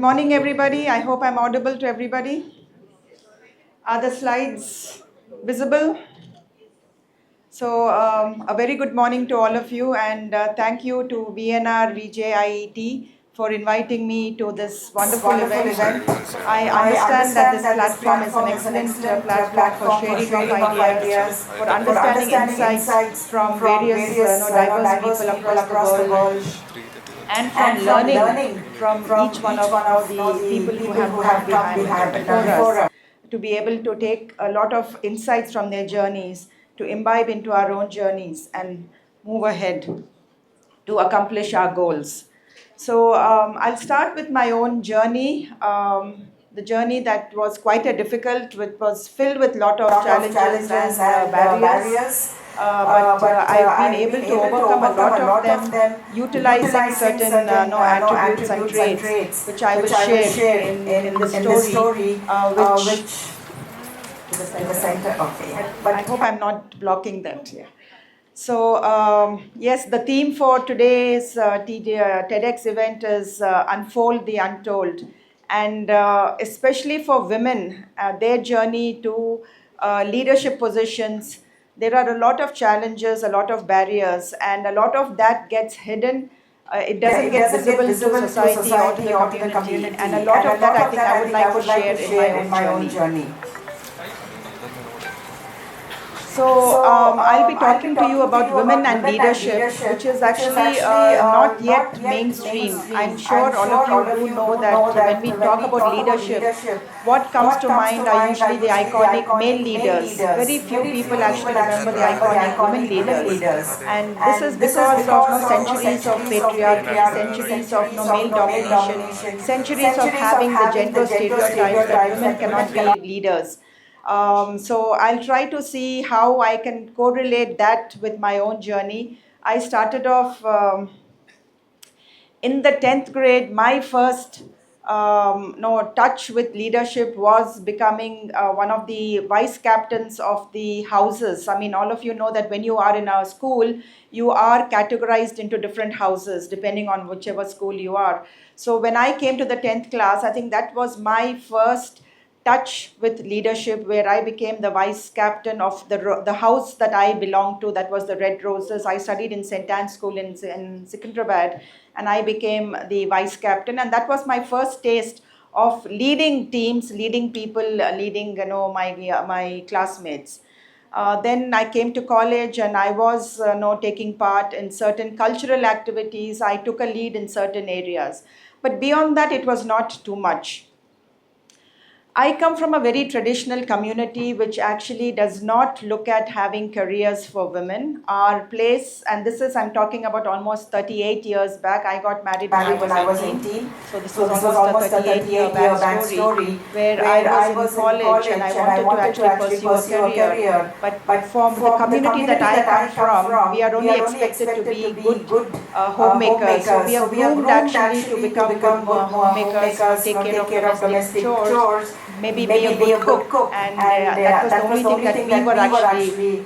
morning, everybody. I hope I'm audible to everybody. Are the slides visible? So, a very good morning to all of you, and thank you to VNRVJIET for inviting me to this wonderful event. I understand that this platform is an excellent platform for sharing of ideas, for understanding insights from various diverse people across the world, and from learning from each one of the people who have come before us, to be able to take a lot of insights from their journeys, to imbibe into our own journeys and move ahead to accomplish our goals. So I'll start with my own journey. The journey that was quite a difficult, which was filled with lot of challenges and barriers. But I've been able to overcome a lot of them, utilizing certain attributes and traits, which I will share in this story, which to the center. Okay, but I hope I'm not blocking that. Yeah. So yes, the theme for today's TEDx event is Unfold the Untold, and especially for women, their journey to leadership positions. There are a lot of challenges, a lot of barriers, and a lot of that gets hidden. It doesn't get visible to society or to the community, and a lot of that I think I would like to share in my own journey. So I'll be talking to you about women and leadership, which is actually not yet mainstream. I'm sure all of you do know that when we talk about leadership, what comes to mind are usually the iconic male leaders. Very few people actually remember the iconic women leaders. And this is because of centuries of patriarchy, centuries of male domination, centuries of having the gender stereotypes that women cannot be leaders. So I'll try to see how I can correlate that with my own journey. I started off in the 10th grade. My first touch with leadership was becoming one of the vice captains of the houses. I mean, all of you know that when you are in a school, you are categorized into different houses depending on whichever school you are. So when I came to the 10th class, I think that was my first touch with leadership, where I became the vice captain of the house that I belonged to. That was the Red Roses. I studied in St. Anne's School in Secunderabad, and I became the vice captain. And that was my first taste of leading teams, leading people, leading my classmates. Then I came to college, and I was taking part in certain cultural activities. I took a lead in certain areas. But beyond that, it was not too much. I come from a very traditional community which actually does not look at having careers for women. Our place, and this is, I'm talking about almost 38 years back. I got married when I was 18. So this was almost a 38-year back story where I was in college and I wanted to actually pursue a career. But from the community that I come from, we are only expected to be good homemakers. So we are groomed actually to become good homemakers, to take care of domestic chores, maybe be a good cook, and that was the only thing that we were actually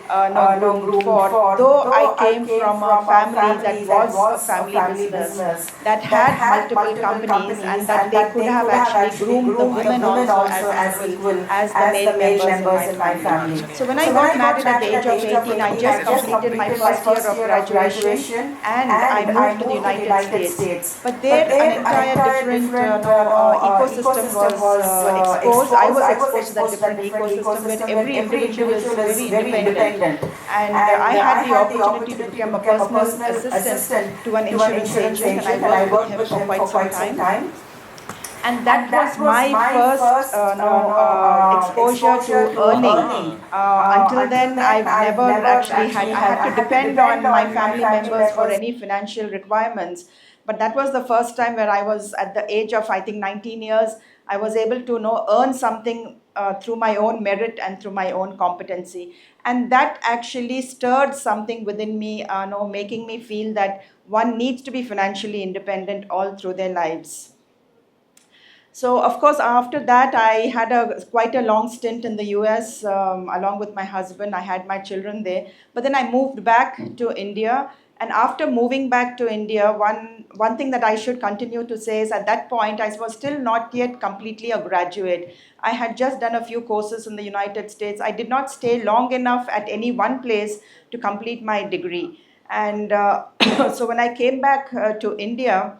groomed for. Though I came from a family that was a family business that had multiple companies, and that they could have actually groomed the women also as equal as the male members in my family. So when I got married at the age of 18, I just completed my first year of graduation, and I moved to the United States. But there an entire different ecosystem was exposed. I was exposed to that different ecosystem where every individual is very independent. And I had the opportunity to become a personal assistant to an insurance agent, and I worked with him for quite some time. And that was my first exposure to earning. Until then, I've never actually had to depend on my family members for any financial requirements. But that was the first time where I was at the age of, I think, 19 years, I was able to earn something through my own merit and through my own competency. And that actually stirred something within me, making me feel that one needs to be financially independent all through their lives. So, of course, after that, I had quite a long stint in the US along with my husband. I had my children there. But then I moved back to India, And after moving back to India, one thing that I should continue to say is at that point, I was still not yet completely a graduate. I had just done a few courses in the United States. I did not stay long enough at any one place to complete my degree. And so when I came back to India,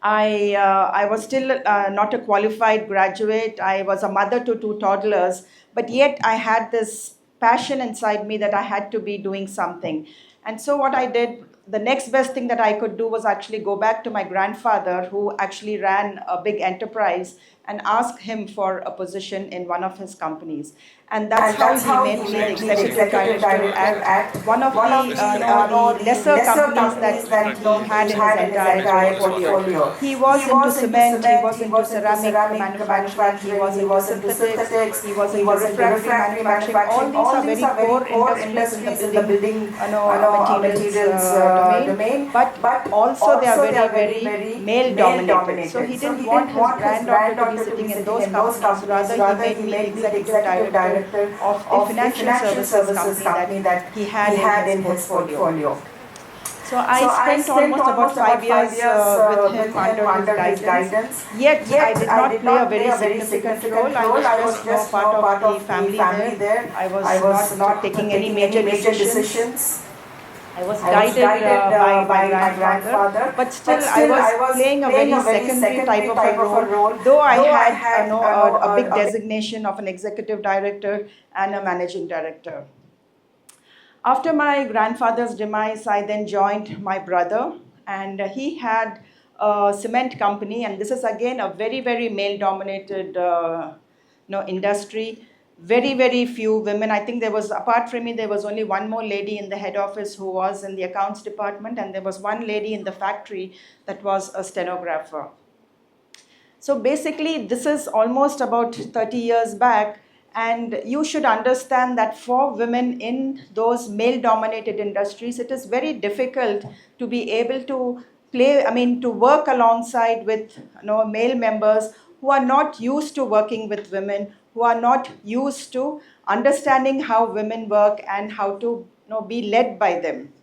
I was still not a qualified graduate. I was a mother to two toddlers, but yet I had this passion inside me that I had to be doing something. And so what I did, the next best thing that I could do was actually go back to my grandfather, who actually ran a big enterprise, and ask him for a position in one of his companies. And that's how he made me the executive director at one of the lesser companies that he had in his entire portfolio. He was into cement, he was into ceramic manufacturing, he was into synthetics, he was into refractory manufacturing. All these are very core industries in the building materials domain, but also they are very male dominated. So he didn't want his granddaughter to be sitting in those companies. Rather, he made me the executive director of the financial services company that he had in his portfolio. So I spent almost about 5 years with him under his guidance. Yet I did not play a very significant role. I was just more part of the family there. I was not taking any major decisions. I was guided by my grandfather, but still I was playing a very secondary type of a role, though I had a big designation of an executive director and a managing director. After my grandfather's demise, I then joined my brother, and he had a cement company, and this is again a very male-dominated industry. Very few women. I think there was, apart from me, there was only one more lady in the head office who was in the accounts department, and there was one lady in the factory that was a stenographer. So basically, this is almost about 30 years back, and you should understand that for women in those male-dominated industries, it is very difficult to be able to to work alongside with male members who are not used to working with women, who are not used to understanding how women work and how to be led by them.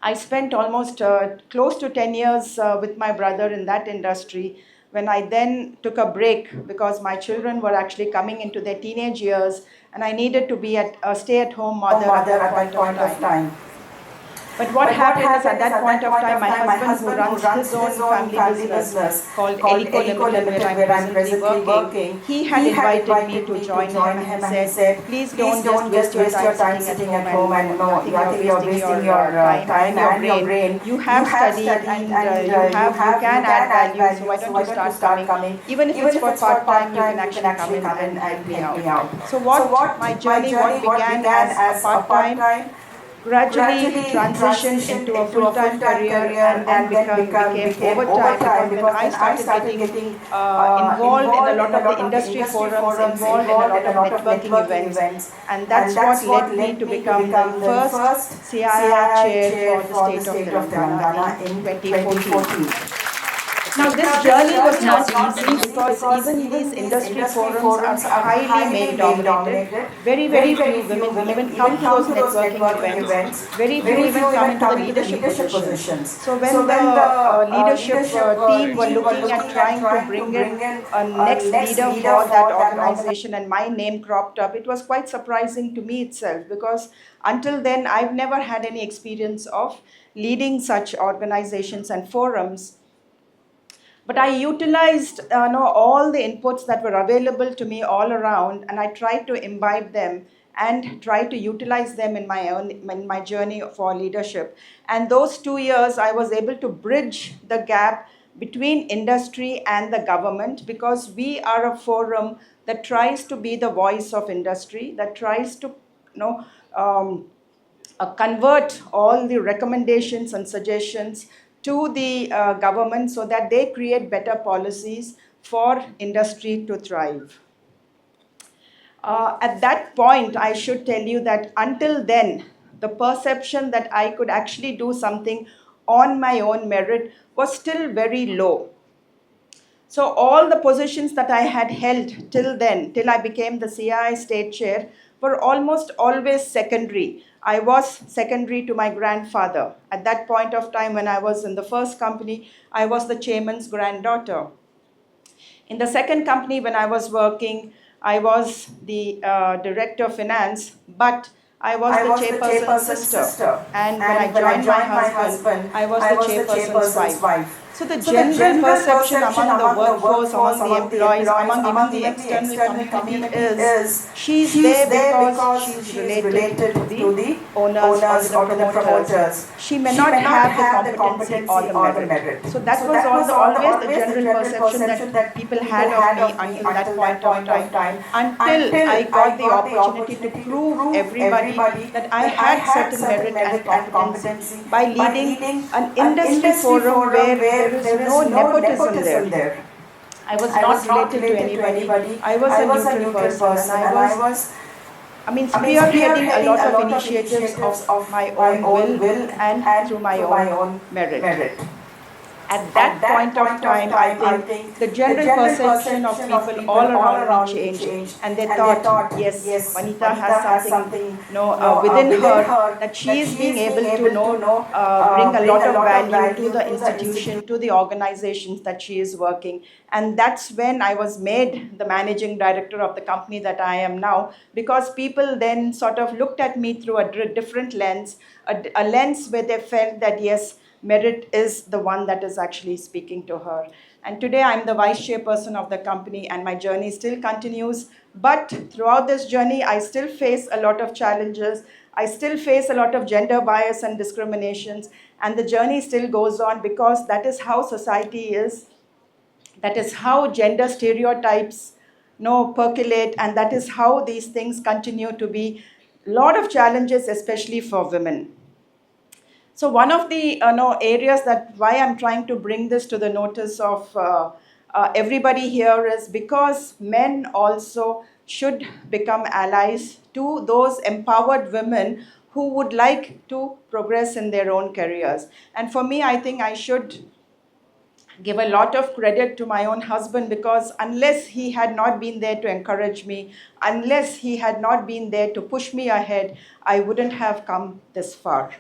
I spent almost close to 10 years with my brother in that industry, when I then took a break because my children were actually coming into their teenage years, and I needed to be a stay-at-home mother at that point of time. But what happened is, at that point of time, my husband, who runs his own family business called Elico Limited, where I'm presently working, he had invited me to join him, and he said, please don't just waste your time sitting at home and I think you're wasting your time and your brain. You have studied and you can add value, so why don't you start coming? Even if it's for part-time, you can actually come in and help me out. So what my journey began as a part-time, gradually transitioned into a full-time career, and then became overtime, because when I started getting involved in a lot of the industry forums, involved in a lot of networking events, and that's what led me to become the first CII chair for the state of Telangana in 2014. Now, this journey was not easy, because even these industry forums are highly male-dominated. Very few women even come to those networking events. Very few even come into the leadership positions. So when the leadership team were looking at trying to bring in a next leader for that organization, and my name cropped up, it was quite surprising to me itself, because until then I've never had any experience of leading such organizations and forums. But I utilized all the inputs that were available to me all around, and I tried to imbibe them and try to utilize them in my journey for leadership. And those 2 years, I was able to bridge the gap between industry and the government, because we are a forum that tries to be the voice of industry, that tries to convert all the recommendations and suggestions to the government, so that they create better policies for industry to thrive. At that point, I should tell you that until then, the perception that I could actually do something on my own merit was still very low. So all the positions that I had held till then, till I became the CII state chair, were almost always secondary. I was secondary to my grandfather. At that point of time, when I was in the first company, I was the chairman's granddaughter. In the second company, when I was working, I was the director of finance, but I was the chairperson's sister. And when I joined my husband, I was the chairperson's wife. So the general perception among the workforce, among the employees, among even the external community is she's there because she's related to the owners or to the promoters. She may not have the competency or the merit. So that was always the general perception that people had of me until that point of time, until I got the opportunity to prove everybody that I had certain merit and competency by leading an industry forum where there is no nepotism there. I was not related to anybody. I was a neutral person, and I was spearheading a lot of initiatives of my own will and through my own merit. At that point of time, I think the general perception of people all around me changed, and they thought, yes, Vanitha has something within her, that she is being able to bring a lot of value to the institution, to the organizations that she is working. And that's when I was made the managing director of the company that I am now, because people then sort of looked at me through a different lens, a lens where they felt that, yes, merit is the one that is actually speaking to her. And today I'm the vice chairperson of the company, and my journey still continues. But throughout this journey, I still face a lot of challenges. I still face a lot of gender bias and discriminations. And the journey still goes on, because that is how society is. That is how gender stereotypes percolate. And that is how these things continue to be a lot of challenges, especially for women. So one of the areas that why I'm trying to bring this to the notice of everybody here is because men also should become allies to those empowered women who would like to progress in their own careers. And for me, I think I should give a lot of credit to my own husband, because unless he had not been there to encourage me, unless he had not been there to push me ahead, I wouldn't have come this far.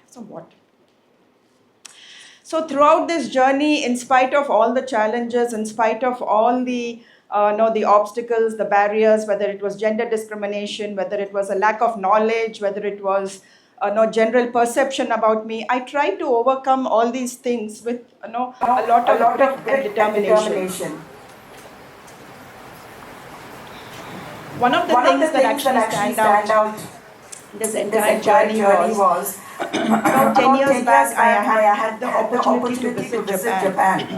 Some water. So throughout this journey, in spite of all the challenges, in spite of all the the obstacles, the barriers, whether it was gender discrimination, whether it was a lack of knowledge, whether it was general perception about me, I tried to overcome all these things with a lot of grit and determination. One of the things that actually stand out this entire journey was about 10 years back, I had the opportunity to visit Japan.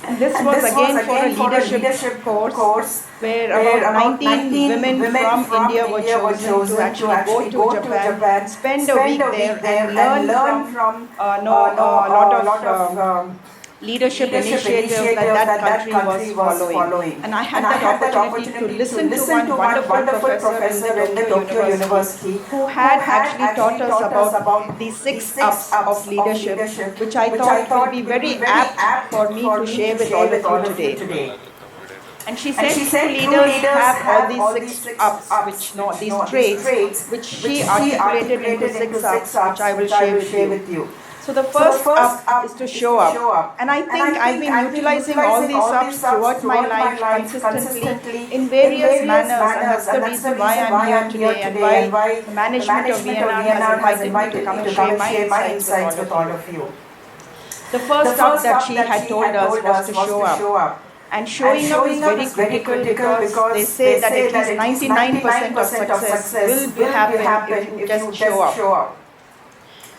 And this was again for a leadership course where about 19 women from India were chosen to actually go to Japan, spend a week there and learn from a lot of leadership initiatives that country was following. And I had that opportunity to listen to one wonderful professor in the Tokyo University who had actually taught us about the 6 ups of leadership, which I thought would be very apt for me to share with all of you today. And she said leaders have all these 6 ups, these traits, which she articulated into 6 ups, which I will share with you. So the first up is to show up. And I think I've been utilizing all these ups throughout my life consistently in various manners. And that's the reason why I'm here today, and why the management of VNR has invited me to come and share my insights with all of you. The first up that she had told us was to show up. And showing up is very critical because they say that at least 99% of success will happen if you just show up.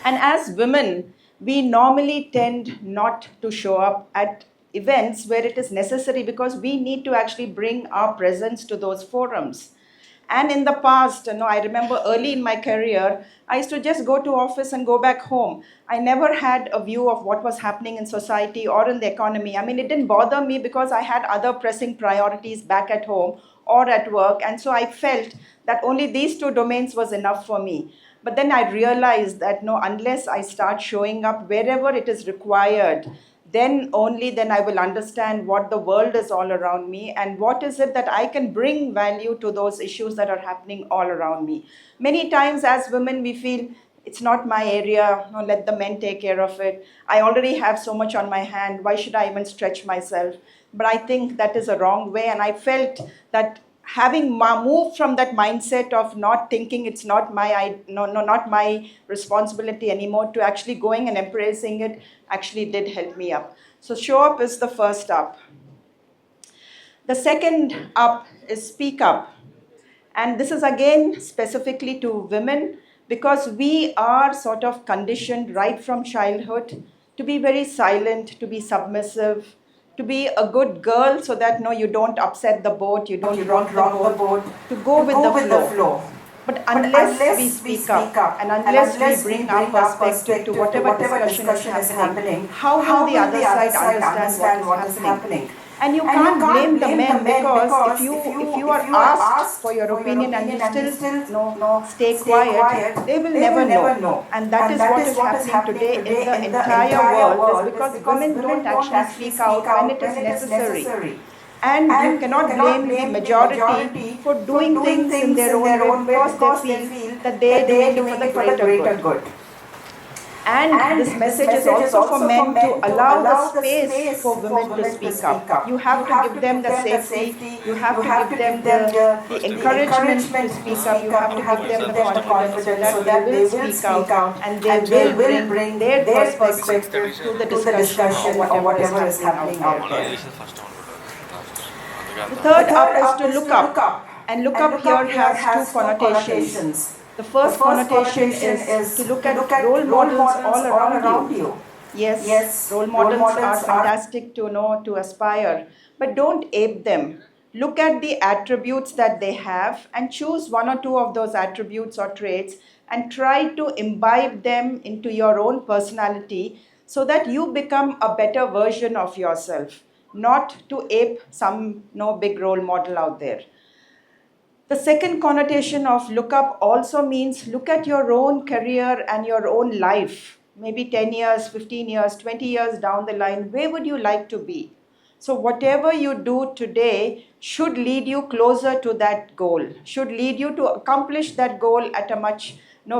And as women, we normally tend not to show up at events where it is necessary, because we need to actually bring our presence to those forums. And in the past, I remember early in my career, I used to just go to office and go back home. I never had a view of what was happening in society or in the economy. I mean, it didn't bother me because I had other pressing priorities back at home or at work. And so I felt that only these 2 domains was enough for me. But then I realized that unless I start showing up wherever it is required, then only then I will understand what the world is all around me and what is it that I can bring value to those issues that are happening all around me. Many times as women, we feel it's not my area, no, let the men take care of it. I already have so much on my hand, why should I even stretch myself? But I think that is a wrong way, and I felt that having moved from that mindset of not thinking it's not not my responsibility anymore to actually going and embracing it actually did help me up. So show up is the first up. The second up is speak up. And this is again specifically to women, because we are sort of conditioned right from childhood to be very silent, to be submissive, to be a good girl so that no, you don't upset the boat, you don't rock the boat, to go with the flow. But unless we speak up and unless we bring our perspective to whatever discussion is happening, how will the other side understand what is happening? And you can't blame the men, because if you are asked for your opinion and you still stay quiet, they will never know. And that is what is happening today in the entire world, is because women don't actually speak out when it is necessary. And you cannot blame the majority for doing things in their own way, because they feel that they are doing it for the greater good. And this message is also for men to allow the space for women to speak up. You have to give them the safety, you have to give them the encouragement to speak up, you have to give them the confidence so that they will speak out and they will bring their perspective to the discussion or whatever is happening out there. The third up is to look up. And look up here has two connotations. The first connotation is to look at role models all around you. Yes, role models are fantastic to know, to aspire, but don't ape them. Look at the attributes that they have and choose one or two of those attributes or traits and try to imbibe them into your own personality so that you become a better version of yourself, not to ape some big role model out there. The second connotation of look up also means look at your own career and your own life. Maybe 10 years, 15 years, 20 years down the line, where would you like to be? So whatever you do today should lead you closer to that goal, should lead you to accomplish that goal at a much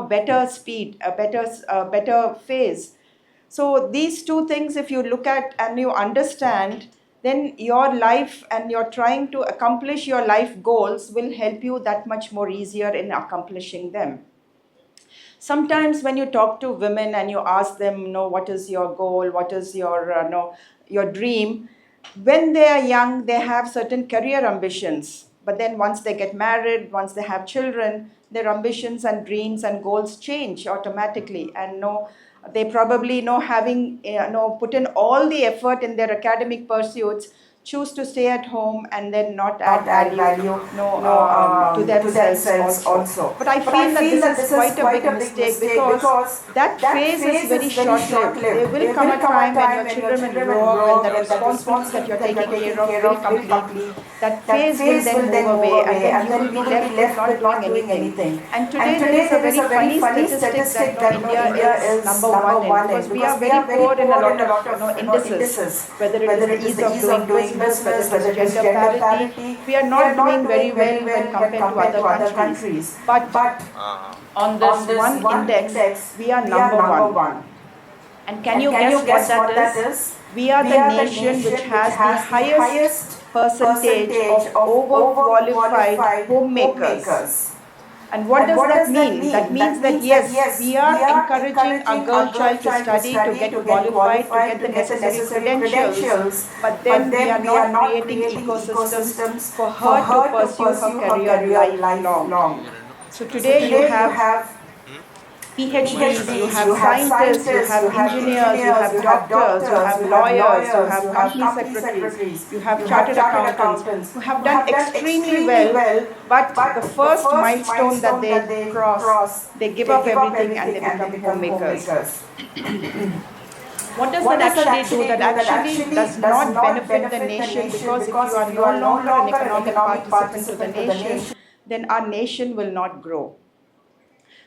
better speed, a better phase. So these two things, if you look at and you understand, then your life and you're trying to accomplish your life goals will help you that much more easier in accomplishing them. Sometimes when you talk to women and you ask them, what is your goal, what is your dream, when they are young, they have certain career ambitions. But then once they get married, once they have children, their ambitions and dreams and goals change automatically. And they probably having put in all the effort in their academic pursuits, choose to stay at home and then not add value to themselves also. But I feel that this is quite a big mistake, because that phase is very short-lived. There will come a time when your children will grow up, when the responsibilities that you're taking care of will complete. That phase will then move away, and then you will be left with not doing anything. And today there is a very funny statistic that India is number one in, because we are very poor in a lot of indices, whether it is the ease of doing business, whether it is gender parity. We are not doing very well when compared to other countries. But on this one index, we are number one. And can you guess what that is? We are the nation which has the highest percentage of overqualified homemakers. And what does that mean? That means that yes, we are encouraging a girl child to study, to get qualified, to get the necessary credentials, but then we are not creating ecosystems for her to pursue her career lifelong. So today you have PhDs, you have scientists, you have engineers, you have doctors, you have lawyers, you have company secretaries, you have chartered accountants who have done extremely well, but the first milestone that they cross, they give up everything and they become homemakers. What does that actually do? That actually does not benefit the nation, because if you are no longer an economic participant to the nation, then our nation will not grow.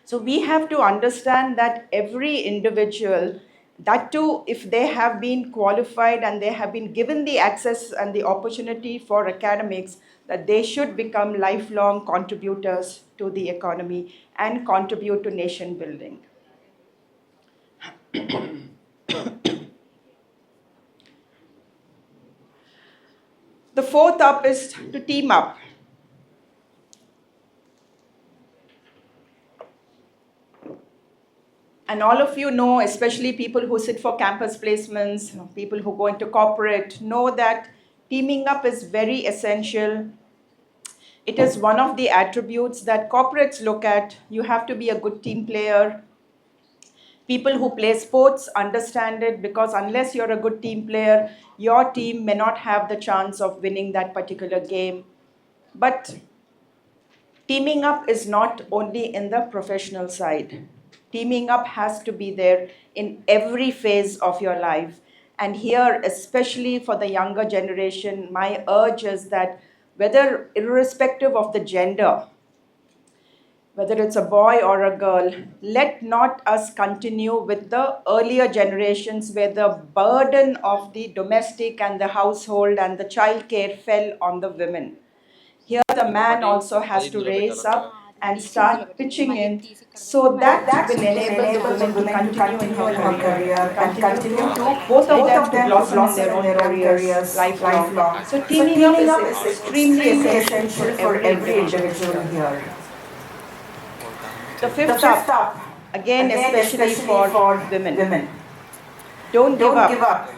So we have to understand that every individual That too, if they have been qualified and they have been given the access and the opportunity for academics, that they should become lifelong contributors to the economy and contribute to nation building. The fourth up is to team up. And all of you know, especially people who sit for campus placements, people who go into corporate, know that teaming up is very essential. It is one of the attributes that corporates look at. You have to be a good team player. People who play sports understand it, because unless you're a good team player, your team may not have the chance of winning that particular game. But teaming up is not only in the professional side. Teaming up has to be there in every phase of your life. And here, especially for the younger generation, my urge is that whether irrespective of the gender, whether it's a boy or a girl, let not us continue with the earlier generations where the burden of the domestic and the household and the child care fell on the women. Here the man also has to raise up and start pitching in, so that will enable the woman to continue in her career and continue to both of them to blossom in their own careers lifelong. So teaming up is extremely essential for every individual here. The fifth up, again especially for women. Don't give up.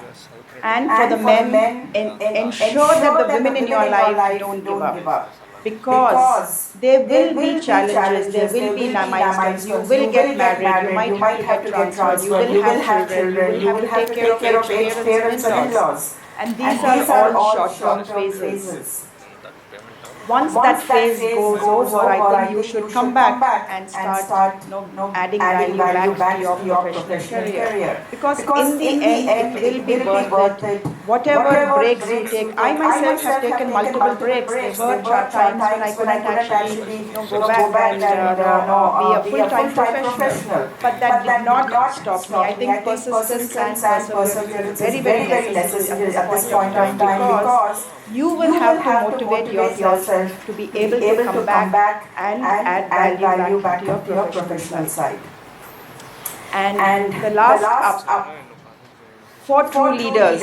And for the men, ensure that the women in your life don't give up. Because there will be challenges, there will be milestones, you will get married, you might have to get transferred, you will have children, you will have to take care of age parents and in-laws. And these are all short-term phases. Once that phase goes over, I think you should come back and start adding value back to your professional career. Because in the end, it will be worth it. Whatever breaks you take, I myself have taken multiple breaks. There were times when I couldn't actually go back and be a full-time professional. But that did not stop me. I think persistence and perseverance is very necessary at this point of time, because you will have to motivate yourself to be able to come back and add value back to your professional side. And the last up, for true leaders,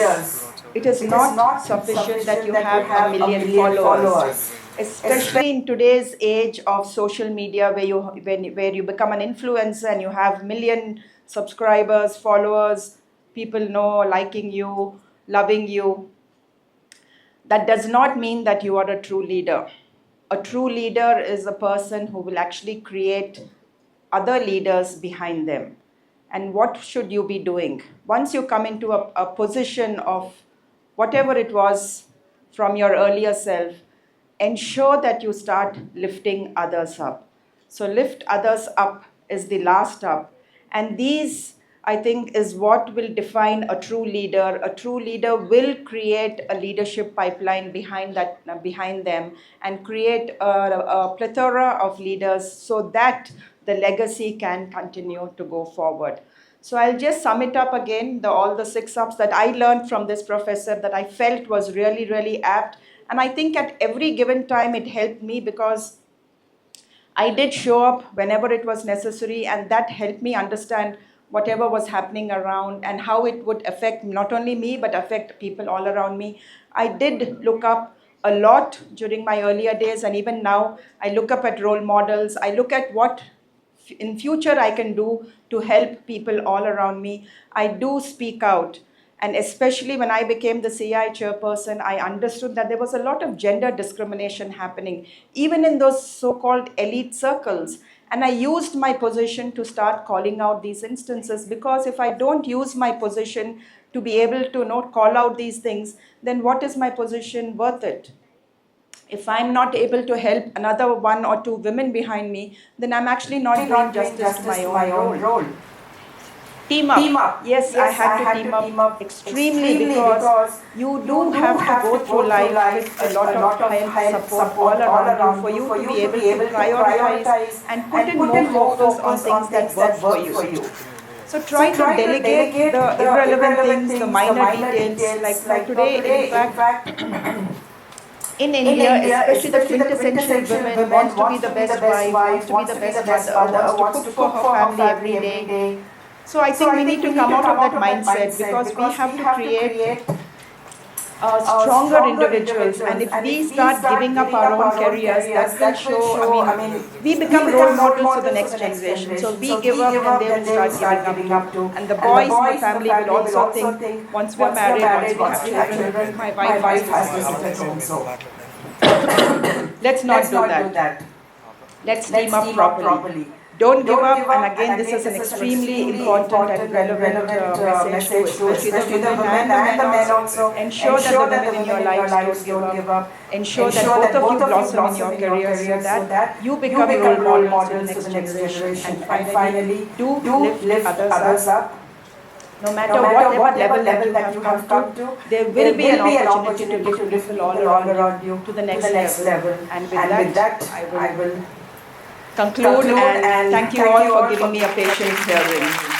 it is not sufficient that you have a million followers. Especially in today's age of social media, where you become an influencer and you have million subscribers, followers, people know, liking you, loving you. That does not mean that you are a true leader. A true leader is a person who will actually create other leaders behind them. And what should you be doing? Once you come into a position of whatever it was from your earlier self, ensure that you start lifting others up. So lift others up is the last up. And these, I think, is what will define a true leader. A true leader will create a leadership pipeline behind them and create a plethora of leaders so that the legacy can continue to go forward. So I'll just sum it up again, all the 6 ups that I learned from this professor that I felt was really, really apt. And I think at every given time it helped me, because I did show up whenever it was necessary, and that helped me understand whatever was happening around and how it would affect not only me but affect people all around me. I did look up a lot during my earlier days, and even now I look up at role models. I look at what in future I can do to help people all around me. I do speak out. And especially when I became the CI chairperson, I understood that there was a lot of gender discrimination happening, even in those so-called elite circles. And I used my position to start calling out these instances, because if I don't use my position to be able to call out these things, then what is my position worth it? If I'm not able to help another 1 or 2 women behind me, then I'm actually not doing justice to my own role. Team up. Yes, I had to team up extremely, because you do have to go through life with a lot of help, support all around you for you to be able to prioritize and put in more focus on things that work for you. So try to delegate the irrelevant things, the minor details. Like now today, in fact, in India, especially the quintessential women wants to be the best wife, wants to be the best mother, wants to cook for her family every day. So I think we need to come out of that mindset, because we have to create stronger individuals, and if we start giving up our own careers, that will show, I mean, we become role models for the next generation. So we give up and they will start giving up too. And the boys in the family will also think, once we're married, once we have children, my wife has to sit at home. So let's not do that. Let's team up properly. Don't give up, and again, this is an extremely important and relevant message to especially the women and the men also. Ensure that the women in your lives don't give up. Ensure that both of you blossom in your careers, so that you become role models to the next generation. And finally, do lift others up. No matter what level that you have come to, there will be an opportunity to lift people all around you to the next level. And with that, I will conclude, and thank you all for giving me a patient hearing.